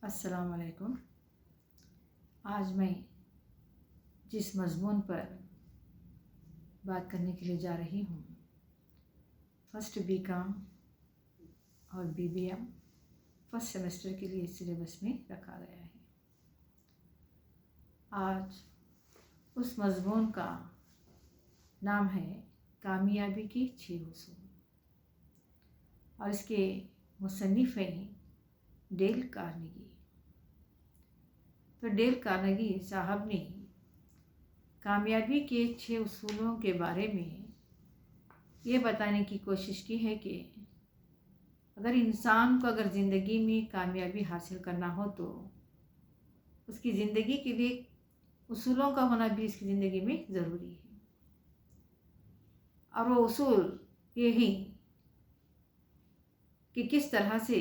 अस्सलाम वालेकुम। आज मैं जिस मज़मून पर बात करने के लिए जा रही हूँ, फर्स्ट बीकॉम और बीबीएम फर्स्ट सेमेस्टर के लिए सिलेबस में रखा गया है। आज उस मज़मून का नाम है कामयाबी के 6 उसूल और इसके मुसन्निफ़ हैं डेल कार्नेगी। तो डेल कार्नेगी साहब ने कामयाबी के 6 उसूलों के बारे में ये बताने की कोशिश की है कि अगर इंसान को ज़िंदगी में कामयाबी हासिल करना हो तो उसकी ज़िंदगी के लिए उसूलों का होना भी इसकी ज़िंदगी में ज़रूरी है। और वो उसूल ये ही कि किस तरह से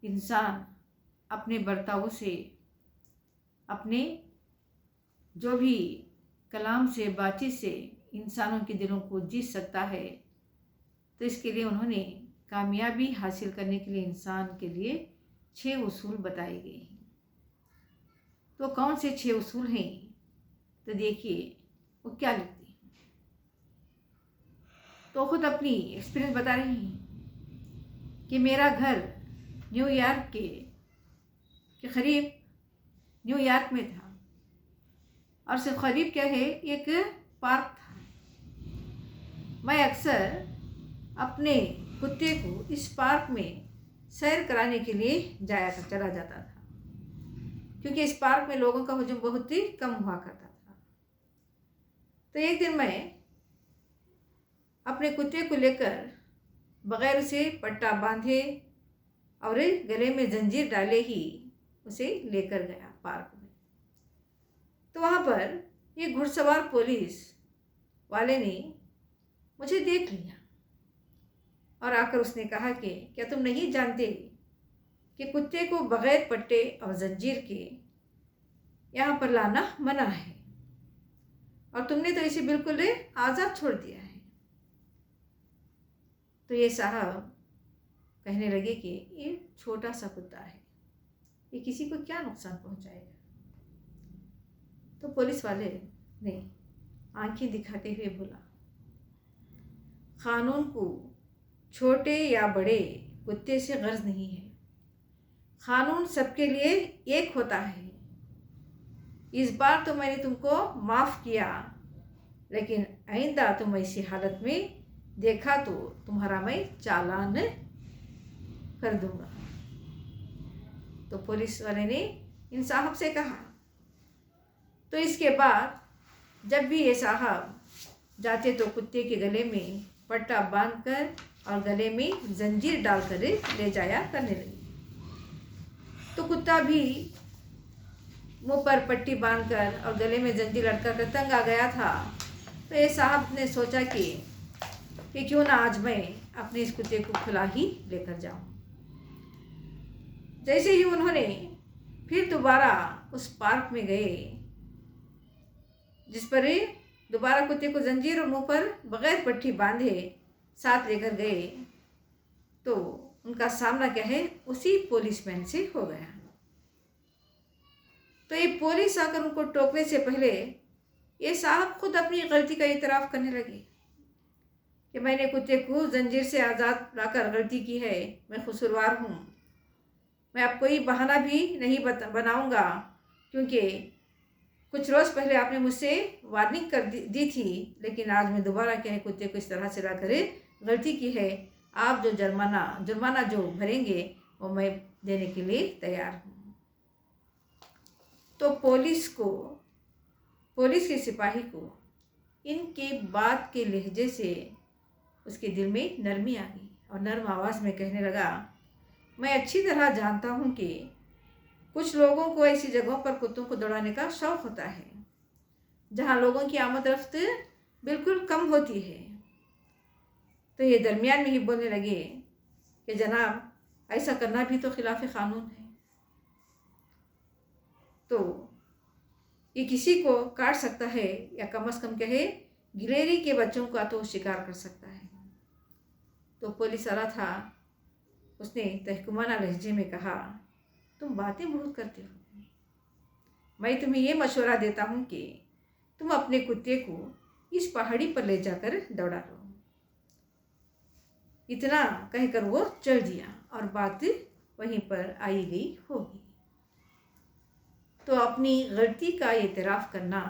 इंसान अपने बर्ताव से, अपने जो भी कलाम से, बातचीत से इंसानों के दिलों को जीत सकता है। तो इसके लिए उन्होंने कामयाबी हासिल करने के लिए इंसान के लिए 6 उसूल बताए गए हैं। तो कौन से 6 उसूल हैं, तो देखिए वो क्या लिखते हैं। तो खुद अपनी एक्सपीरियंस बता रही हैं कि मेरा घर न्यूयॉर्क के करीब न्यूयॉर्क में था और से करीब क्या है, एक पार्क था। मैं अक्सर अपने कुत्ते को इस पार्क में सैर कराने के लिए चला जाता था, क्योंकि इस पार्क में लोगों का हुजूम बहुत ही कम हुआ करता था। तो एक दिन मैं अपने कुत्ते को लेकर बगैर उसे पट्टा बांधे और गले में जंजीर डाले ही उसे लेकर गया पार्क में। तो वहाँ पर ये घुड़सवार पुलिस वाले ने मुझे देख लिया और आकर उसने कहा कि क्या तुम नहीं जानते कि कुत्ते को बगैर पट्टे और जंजीर के यहाँ पर लाना मना है, और तुमने तो इसे बिल्कुल आज़ाद छोड़ दिया है। तो ये साहब कहने लगे कि ये छोटा सा कुत्ता है, ये किसी को क्या नुकसान पहुंचाएगा। तो पुलिस वाले ने आंखें दिखाते हुए बोला, कानून को छोटे या बड़े कुत्ते से गर्ज नहीं है, कानून सबके लिए एक होता है। इस बार तो मैंने तुमको माफ़ किया, लेकिन आइंदा तुम ऐसी हालत में देखा तो तुम्हारा मैं चालान कर दूंगा। तो पुलिस वाले ने इन साहब से कहा। तो इसके बाद जब भी ये साहब जाते तो कुत्ते के गले में पट्टा बांधकर और गले में जंजीर डालकर ले जाया करने लगे। तो कुत्ता भी मुंह पर पट्टी बांधकर और गले में जंजीर लटकाकर तंग आ गया था। तो ये साहब ने सोचा कि क्यों ना आज मैं अपने इस कुत्ते को खुला ही लेकर जाऊं। जैसे ही उन्होंने फिर दोबारा उस पार्क में गए, जिस पर दोबारा कुत्ते को जंजीर और मुंह पर बगैर पट्टी बांधे साथ लेकर गए, तो उनका सामना क्या है, उसी पुलिसमैन से हो गया। तो ये पुलिस आकर उनको टोकने से पहले ये साहब खुद अपनी गलती का इतराफ़ करने लगे कि मैंने कुत्ते को जंजीर से आज़ाद लाकर गलती की है, मैं कसूरवार हूँ। मैं अब कोई बहाना भी नहीं बनाऊंगा, क्योंकि कुछ रोज़ पहले आपने मुझसे वार्निंग कर दी थी, लेकिन आज मैं दोबारा क्या है कुत्ते को इस तरह से लाकर गलती की है। आप जो जुर्माना जो भरेंगे वो मैं देने के लिए तैयार हूँ। तो पुलिस के सिपाही को इनके बात के लहजे से उसके दिल में नरमी आ गई और नर्म आवाज़ में कहने लगा, मैं अच्छी तरह जानता हूँ कि कुछ लोगों को ऐसी जगहों पर कुत्तों को दौड़ाने का शौक़ होता है जहाँ लोगों की आमद रफ्त बिल्कुल कम होती है। तो ये दरमियान में ही बोलने लगे कि जनाब, ऐसा करना भी तो खिलाफ कानून है। तो ये किसी को काट सकता है या कम से कम कहे गिलेरी के बच्चों का तो शिकार कर सकता है। तो पुलिस वाला था, उसने तहकुमाना लहजे में कहा तुम बातें बहुत करते हो। मैं तुम्हें ये मशवरा देता हूँ कि तुम अपने कुत्ते को इस पहाड़ी पर ले जाकर दौड़ा लो। इतना कहकर वो चल दिया और बात वहीं पर आई गई होगी। तो अपनी गलती का एतराफ़ करना,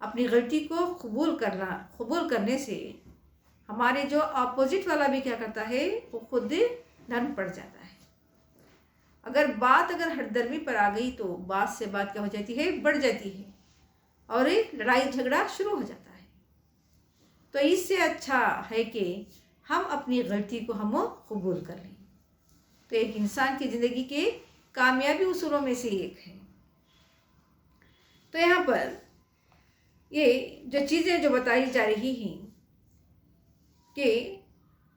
अपनी गलती को कबूल करने से हमारे जो अपोजिट वाला भी क्या करता है, वो खुद नरम पड़ जाता है। अगर हठधर्मी पर आ गई तो बात से बात क्या हो जाती है, बढ़ जाती है और लड़ाई झगड़ा शुरू हो जाता है। तो इससे अच्छा है कि हम अपनी गलती को हम कबूल कर लें। तो एक इंसान की ज़िंदगी के कामयाबी उसूलों में से एक है। तो यहाँ पर ये जो चीज़ें जो बताई जा रही हैं कि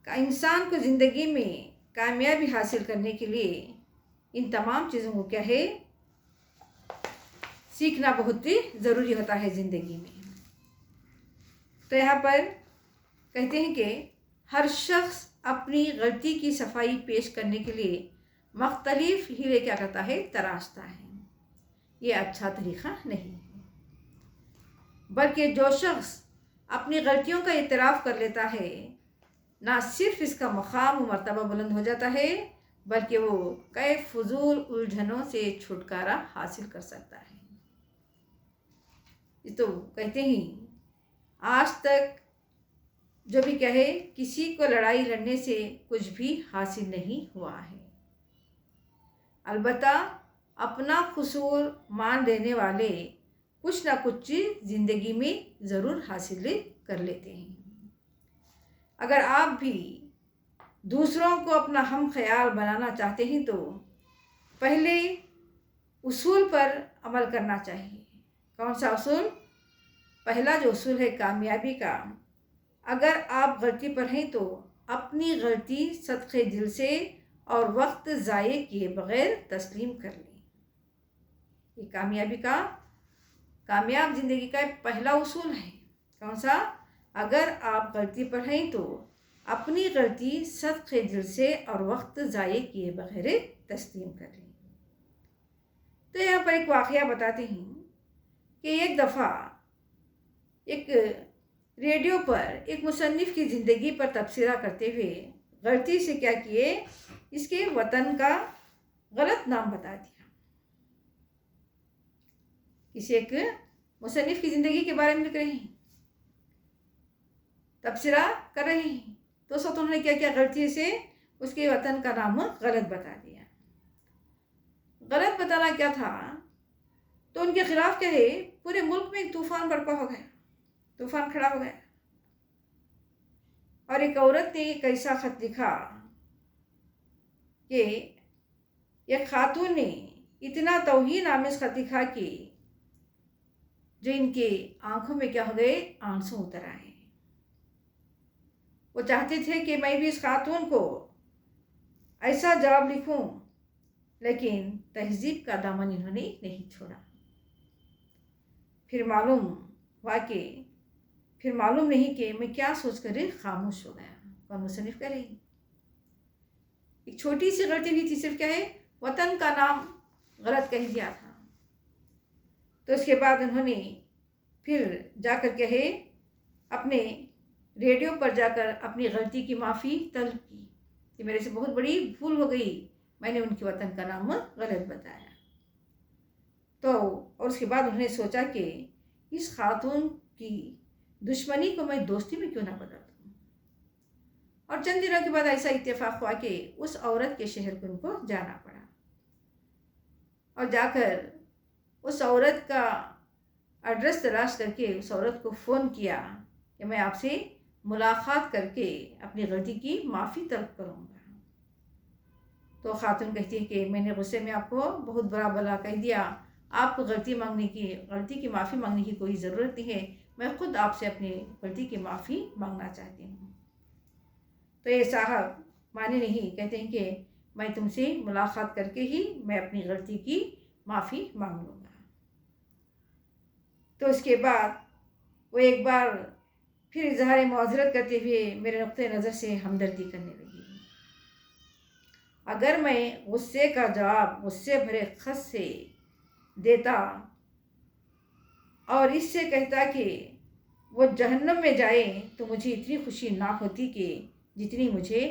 इंसान को ज़िंदगी में कामयाबी हासिल करने के लिए इन तमाम चीज़ों को क्या है, सीखना बहुत ही ज़रूरी होता है ज़िंदगी में। तो यहाँ पर कहते हैं कि हर शख्स अपनी गलती की सफाई पेश करने के लिए मुख्तलिफ हीले क्या करता है, तराशता है। ये अच्छा तरीक़ा नहीं है, बल्कि जो शख्स अपनी गलतियों का इतराफ़ कर लेता है, ना सिर्फ इसका मकाम व मर्तबा बुलंद हो जाता है, बल्कि वो कई फजूल उलझनों से छुटकारा हासिल कर सकता है। ये तो कहते हैं, आज तक जो भी कहे, किसी को लड़ाई लड़ने से कुछ भी हासिल नहीं हुआ है। अलबत्ता अपना कसूर मान लेने वाले कुछ ना कुछ चीज़ ज़िंदगी में ज़रूर हासिल कर लेते हैं। अगर आप भी दूसरों को अपना हम ख्याल बनाना चाहते हैं तो पहले उसूल पर अमल करना चाहिए। कौन सा उसूल? पहला जो उसूल है कामयाबी का, अगर आप गलती पर हैं तो अपनी गलती सदक़े दिल से और वक्त ज़ाये किए बग़ैर तस्लीम कर लें। ये कामयाबी का, कामयाब ज़िंदगी का पहला उसूल है। कौन सा? अगर आप गलती पर हैं तो अपनी गलती सदक़े दिल से और वक्त ज़ाये किए बग़ैर तस्लीम कर लें। तो यहाँ पर एक वाक़या बताते हैं कि एक दफ़ा एक रेडियो पर एक मुसन्निफ़ की ज़िंदगी पर तबसरा करते हुए गलती से क्या किए, इसके वतन का गलत नाम बता दिया। किसी एक मुसन्निफ़ की ज़िंदगी के बारे में लिख रहे हैं, तबसरा कर रहे हैं, तो उस वक्त उन्होंने क्या किया, गलती से उसके वतन का नाम गलत बता दिया। गलत बताना क्या था, तो उनके खिलाफ क्या है, पूरे मुल्क में एक तूफ़ान बर्पा हो गया, तूफ़ान खड़ा हो गया। और एक औरत ने एक ऐसा ख़त लिखा कि एक खातून ने इतना तौहीन आमेज़ ख़त लिखा कि जो इनके आंखों में क्या हो गए, आंसू उतर आए। वो चाहते थे कि मैं भी इस खातून को ऐसा जवाब लिखूं, लेकिन तहज़ीब का दामन इन्होंने नहीं छोड़ा। फिर मालूम नहीं कि मैं क्या सोचकर खामोश हो गया। कौन मुसन्निफ़ कह रही, एक छोटी सी गलती हुई थी, सिर्फ क्या है, वतन का नाम गलत कह दिया था। तो उसके बाद उन्होंने फिर जाकर क्या है, अपने रेडियो पर जाकर अपनी गलती की माफ़ी तलब की कि मेरे से बहुत बड़ी भूल हो गई, मैंने उनके वतन का नाम गलत बताया। तो और उसके बाद उन्होंने सोचा कि इस खातून की दुश्मनी को मैं दोस्ती में क्यों ना बदल दूँ। और चंद दिनों के बाद ऐसा इत्तेफाक हुआ कि उस औरत के शहर को उनको जाना पड़ा और जाकर उस औरत का एड्रेस तलाश करके उस औरत को फ़ोन किया कि मैं आपसे मुलाकात करके अपनी गलती की माफ़ी तलब करूँगा। तो खातून कहती है कि मैंने गुस्से में आपको बहुत बुरा भला कह दिया, आपको गलती की माफ़ी मांगने की कोई ज़रूरत नहीं है, मैं खुद आपसे अपनी गलती की माफ़ी मांगना चाहती हूँ। तो ये साहब माने नहीं, कहते हैं कि मैं तुमसे मुलाकात करके ही मैं अपनी गलती की माफ़ी मांग लूँगा। तो उसके बाद वो एक बार फिर इजहार मुआज़रत करते हुए मेरे नुक्ते नज़र से हमदर्दी करने लगी अगर मैं गुस्से का जवाब गुस्से भरे खत से देता और इससे कहता कि वो जहन्नम में जाए, तो मुझे इतनी खुशी ना होती कि जितनी मुझे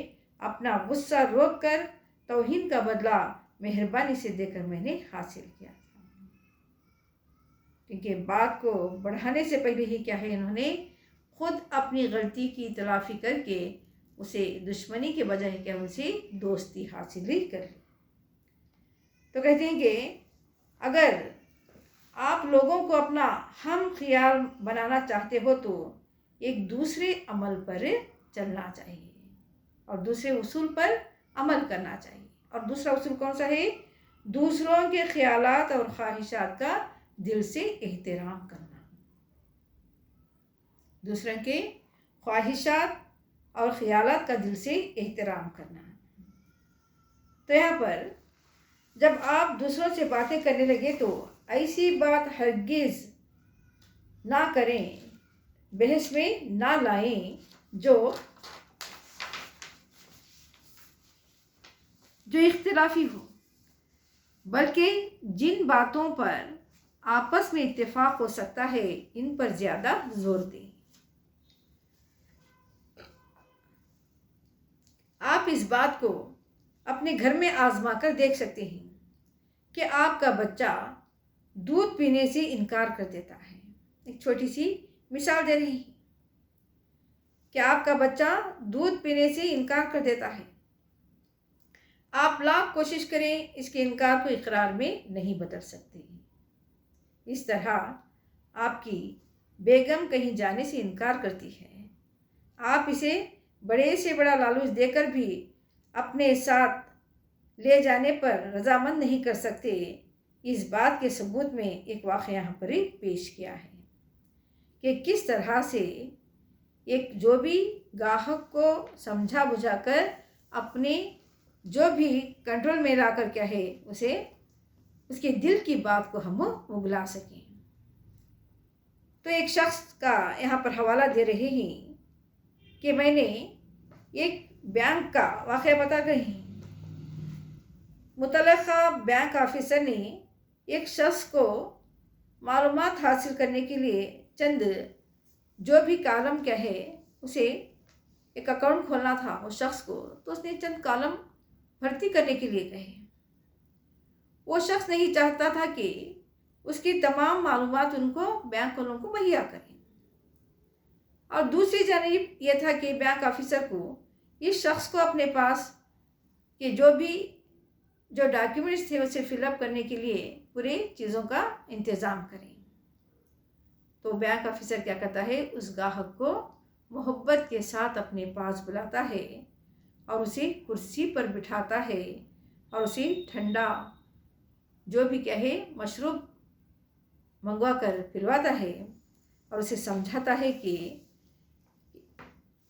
अपना गुस्सा रोक कर तौहीन का बदला मेहरबानी से देकर मैंने हासिल किया था। क्योंकि बात को बढ़ाने से पहले ही क्या है, इन्होंने खुद अपनी गलती की तलाफी करके उसे दुश्मनी के बजाय क्या उनसे दोस्ती हासिल ही कर ली। तो कहते हैं कि अगर आप लोगों को अपना हम ख्याल बनाना चाहते हो तो एक दूसरे अमल पर चलना चाहिए और दूसरे उसूल पर अमल करना चाहिए। और दूसरा उसूल कौन सा है? दूसरों के ख्यालात और ख्वाहिशात का दिल से एहतराम करना। दूसरों के ख्वाहिशात और ख्यालात का दिल से एहतराम करना। तो यहाँ पर जब आप दूसरों से बातें करने लगे तो ऐसी बात हरगिज़ ना करें, बहस में ना लाएं जो इख्तिलाफी हो, बल्कि जिन बातों पर आपस में इत्तेफाक हो सकता है इन पर ज़्यादा जोर दें। आप इस बात को अपने घर में आजमा कर देख सकते हैं कि आपका बच्चा दूध पीने से इनकार कर देता है। एक छोटी सी मिसाल दे रही है कि आपका बच्चा दूध पीने से इनकार कर देता है। आप लाख कोशिश करें, इसके इनकार को इकरार में नहीं बदल सकते। इस तरह आपकी बेगम कहीं जाने से इनकार करती है, आप इसे बड़े से बड़ा लालच देकर भी अपने साथ ले जाने पर रजामंद नहीं कर सकते। इस बात के सबूत में एक वाक़या यहाँ पर ही पेश किया है कि किस तरह से एक जो भी ग्राहक को समझा बुझाकर अपने जो भी कंट्रोल में ला कर क्या है उसे उसके दिल की बात को हम उगला सकें। तो एक शख्स का यहाँ पर हवाला दे रहे हैं कि मैंने एक बैंक का वाक़या बता रही हूँ। मुतल्लिक़ा बैंक ऑफिसर ने एक शख्स को मालूमात हासिल करने के लिए चंद जो भी कॉलम क्या है उसे एक अकाउंट खोलना था उस शख्स को, तो उसने चंद कॉलम भर्ती करने के लिए कहे। वो शख्स नहीं चाहता था कि उसकी तमाम मालूमात उनको बैंक वालों को मुहैया करें, और दूसरी जानिब यह था कि बैंक ऑफिसर को इस शख्स को अपने पास के जो डॉक्यूमेंट्स थे उसे फिलअप करने के लिए पूरे चीज़ों का इंतज़ाम करें। तो बैंक ऑफिसर क्या करता है, उस ग्राहक को मोहब्बत के साथ अपने पास बुलाता है और उसे कुर्सी पर बिठाता है और उसे ठंडा जो भी क्या है मशरूब मंगवा कर पिलवाता है और उसे समझाता है कि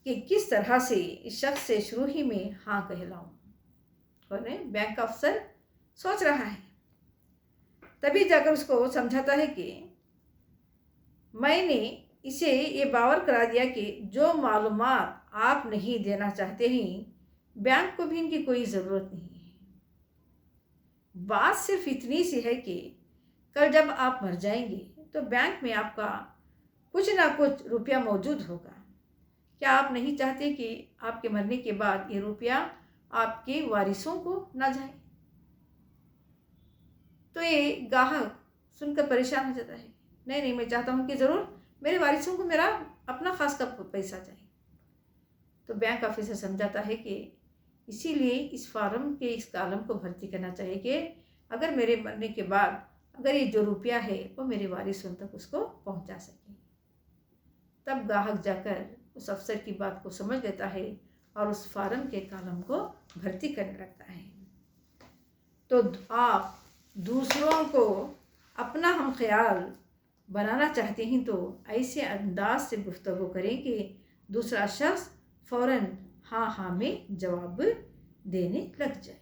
किस तरह से इस शख्स से शुरू ही में हाँ कहलाऊँ। कौन है? बैंक अफसर सोच रहा है। तभी जाकर उसको समझाता है कि मैंने इसे ये बावर करा दिया कि जो मालूमात आप नहीं देना चाहते हैं बैंक को भी इनकी कोई ज़रूरत नहीं है। बात सिर्फ इतनी सी है कि कल जब आप मर जाएंगे तो बैंक में आपका कुछ ना कुछ रुपया मौजूद होगा। क्या आप नहीं चाहते कि आपके मरने के बाद ये रुपया आपके वारिसों को ना जाए? तो ये ग्राहक सुनकर परेशान हो जाता है। नहीं, मैं चाहता हूँ कि ज़रूर मेरे वारिसों को मेरा अपना खास का पैसा जाए। तो बैंक ऑफिसर समझाता है कि इसीलिए इस फार्म के इस कॉलम को भर्ती करना चाहिए कि अगर मेरे मरने के बाद अगर ये जो रुपया है वो मेरे वारिसों तक उसको पहुंचा सके। तब ग्राहक जाकर उस अफसर की बात को समझ लेता है और उस फार्म के कॉलम को भर्ती करने लगता है। तो आप दूसरों को अपना हम ख्याल बनाना चाहते हैं तो ऐसे अंदाज से गुफ्तगू करें कि दूसरा शख्स फ़ौरन हाँ हाँ में जवाब देने लग जाए।